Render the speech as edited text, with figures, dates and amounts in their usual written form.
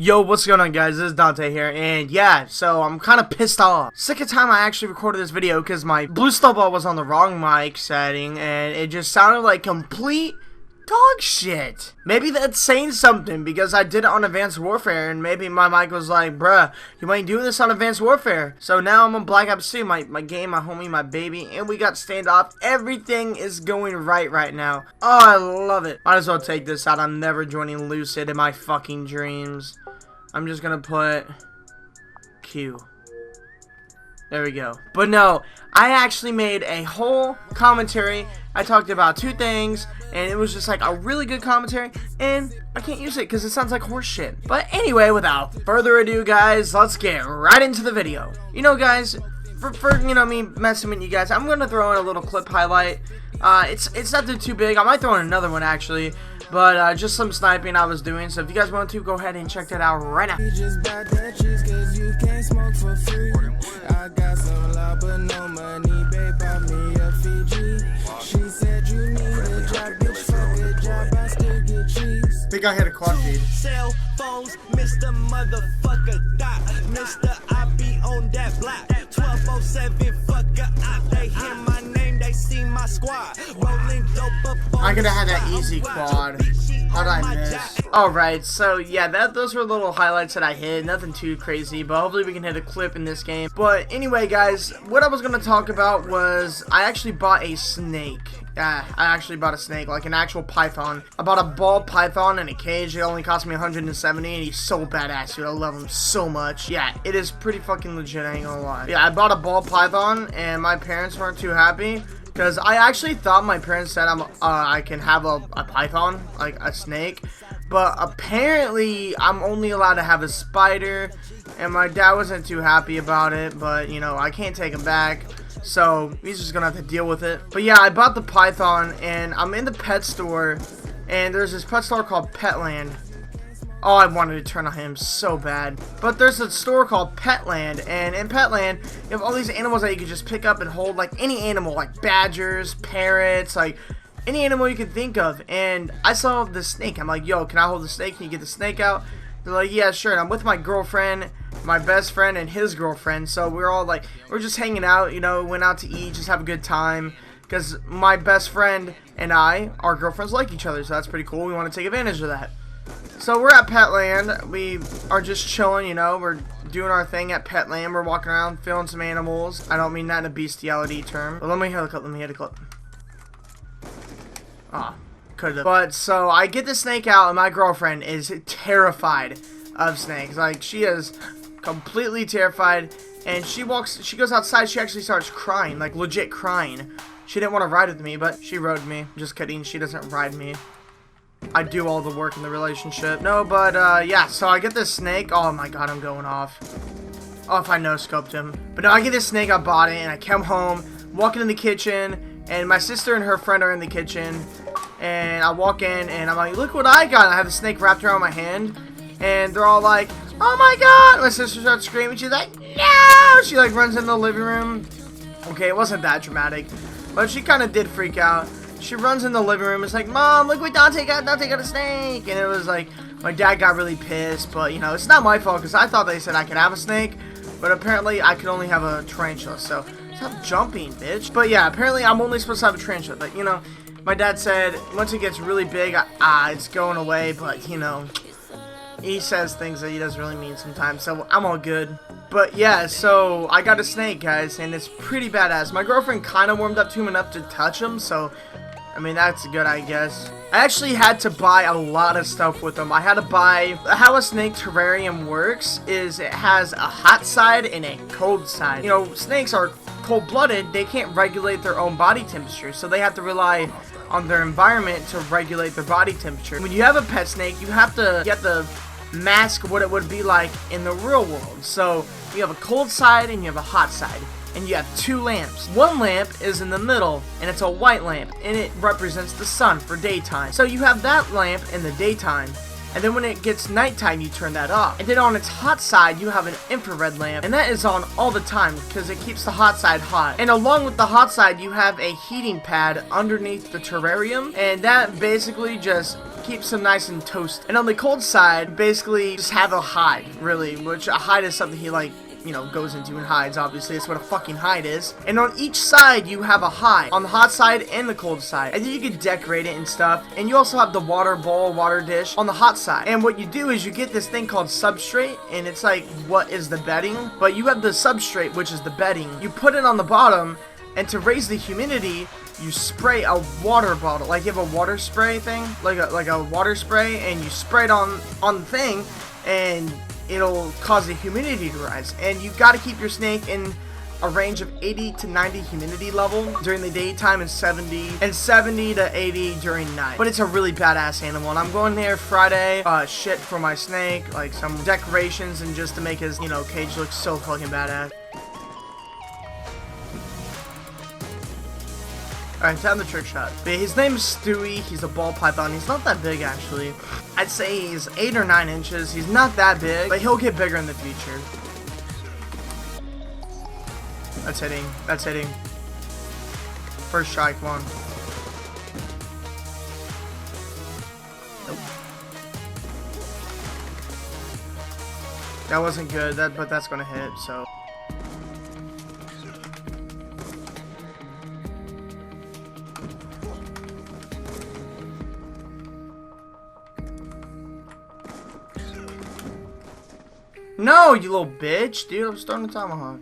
Yo, what's going on, guys? This is Dante here, and yeah, so I'm kind of pissed off. Sick of time I actually recorded this video because my blue snowball was on the wrong mic setting, and it just sounded like complete dog shit. Maybe that's saying something because I did it on Advanced Warfare, and maybe my mic was like, bruh, you ain't doing this on Advanced Warfare. So now I'm on Black Ops 2, my game, my homie, my baby, and we got standoff. Everything is going right now. Oh, I love it. Might as well take this out. I'm never joining Lucid in my fucking dreams. I'm just gonna put Q. There we go. But no, I actually made a whole commentary. I talked about two things, and it was just like a really good commentary, and I can't use it because it sounds like horse shit. But anyway, without further ado, guys, let's get right into the video. You know, guys, for you know, me messing with you guys, I'm gonna throw in a little clip highlight. It's nothing too big. I might throw in another one actually, but just some sniping I was doing. So if you guys want to, go ahead and check that out right now. You just buy that cheese 'cause you can't smoke for free. I got some love but no money, babe, buy me a Fiji. She said you need a job, bitch, fuck a job, I still get cheese. I think I hit a quad feed. Cell phones, Mr. Motherfucker Dot. Mr. I be on that block. 1207 fucker out. They hear my name, they see my squad. Rolling dope up. I could have had that easy quad. How'd I miss? Alright, so yeah, those were little highlights that I hit. Nothing too crazy, but hopefully we can hit a clip in this game. But anyway, guys, what I was going to talk about was I actually bought a snake. Yeah, I actually bought a snake, like an actual python. I bought a ball python in a cage. It only cost me 170, and he's so badass, dude. I love him so much. Yeah, it is pretty fucking legit, I ain't gonna lie. Yeah, I bought a ball python, and my parents weren't too happy. Because I actually thought my parents said I can have a python, like a snake. But apparently, I'm only allowed to have a spider. And my dad wasn't too happy about it. But, you know, I can't take him back. So, he's just going to have to deal with it. But yeah, I bought the python. And I'm in the pet store. And there's this pet store called Petland. Oh, I wanted to turn on him so bad. But there's a store called Petland, and in Petland, you have all these animals that you can just pick up and hold, like any animal, like badgers, parrots, like any animal you can think of. And I saw the snake. I'm like, yo, can I hold the snake? Can you get the snake out? They're like, yeah, sure. And I'm with my girlfriend, my best friend, and his girlfriend. So we're all like, we're just hanging out, you know, went out to eat, just have a good time. Because my best friend and our girlfriends like each other, so that's pretty cool. We want to take advantage of that. So we're at Petland. We are just chilling, you know. We're doing our thing at Petland. We're walking around, feeling some animals. I don't mean that in a bestiality term. But let me hit a clip. Let me hit a clip. Ah, could have. But so I get the snake out, and my girlfriend is terrified of snakes. Like, she is completely terrified. And she goes outside. She actually starts crying, like legit crying. She didn't want to ride with me, but she rode me. Just kidding. She doesn't ride me. I do all the work in the relationship. No, but, yeah, so I get this snake. Oh, my God, I'm going off. Oh, if I no-scoped him. But no, I get this snake, I bought it, and I come home, walking in the kitchen, and my sister and her friend are in the kitchen, and I walk in, and I'm like, look what I got. And I have the snake wrapped around my hand, and they're all like, oh, my God. My sister starts screaming. She's like, no! She, like, runs in the living room. Okay, it wasn't that dramatic, but she kind of did freak out. She runs in the living room. It's like, Mom, look what Dante got. Dante got a snake. And it was like, my dad got really pissed. But, you know, it's not my fault because I thought they said I could have a snake. But apparently, I could only have a tarantula. So, stop jumping, bitch. But, yeah, apparently, I'm only supposed to have a tarantula. But, you know, my dad said once it gets really big, it's going away. But, you know, he says things that he doesn't really mean sometimes. So, I'm all good. But yeah, so I got a snake, guys, and it's pretty badass. My girlfriend kind of warmed up to him enough to touch him, so I mean, that's good, I guess. I actually had to buy a lot of stuff with them. I had to buy... How a snake terrarium works is it has a hot side and a cold side. You know, snakes are cold-blooded. They can't regulate their own body temperature, so they have to rely on their environment to regulate their body temperature. When you have a pet snake, you have to mask what it would be like in the real world. So, you have a cold side and you have a hot side. And you have two lamps. One lamp is in the middle, and it's a white lamp, and it represents the sun for daytime. So you have that lamp in the daytime, and then when it gets nighttime, you turn that off. And then on its hot side, you have an infrared lamp, and that is on all the time because it keeps the hot side hot. And along with the hot side, you have a heating pad underneath the terrarium, and that basically just keeps him nice and toasted. And on the cold side, basically just have a hide, really, which a hide is something he like, you know, goes into and hides, obviously. That's what a fucking hide is. And on each side, you have a hide. On the hot side and the cold side. And then you can decorate it and stuff. And you also have the water bowl, water dish on the hot side. And what you do is you get this thing called substrate. And it's like, what is the bedding? But you have the substrate, which is the bedding. You put it on the bottom. And to raise the humidity, you spray a water bottle. Like you have a water spray thing. Like a water spray. And you spray it on the thing. And it'll cause the humidity to rise, and you got to keep your snake in a range of 80 to 90 humidity level during the daytime and 70 to 80 during night. But it's a really badass animal, and I'm going there Friday, shit for my snake, like some decorations, and just to make his, you know, cage look so fucking badass. Alright, time the trick shot. But his name is Stewie. He's a ball python. He's not that big, actually. I'd say he's 8 or 9 inches. He's not that big, but he'll get bigger in the future. That's hitting. That's hitting. First strike, come on. Nope. That wasn't good, but that's gonna hit, so. No, you little bitch, dude. I'm starting the tomahawk.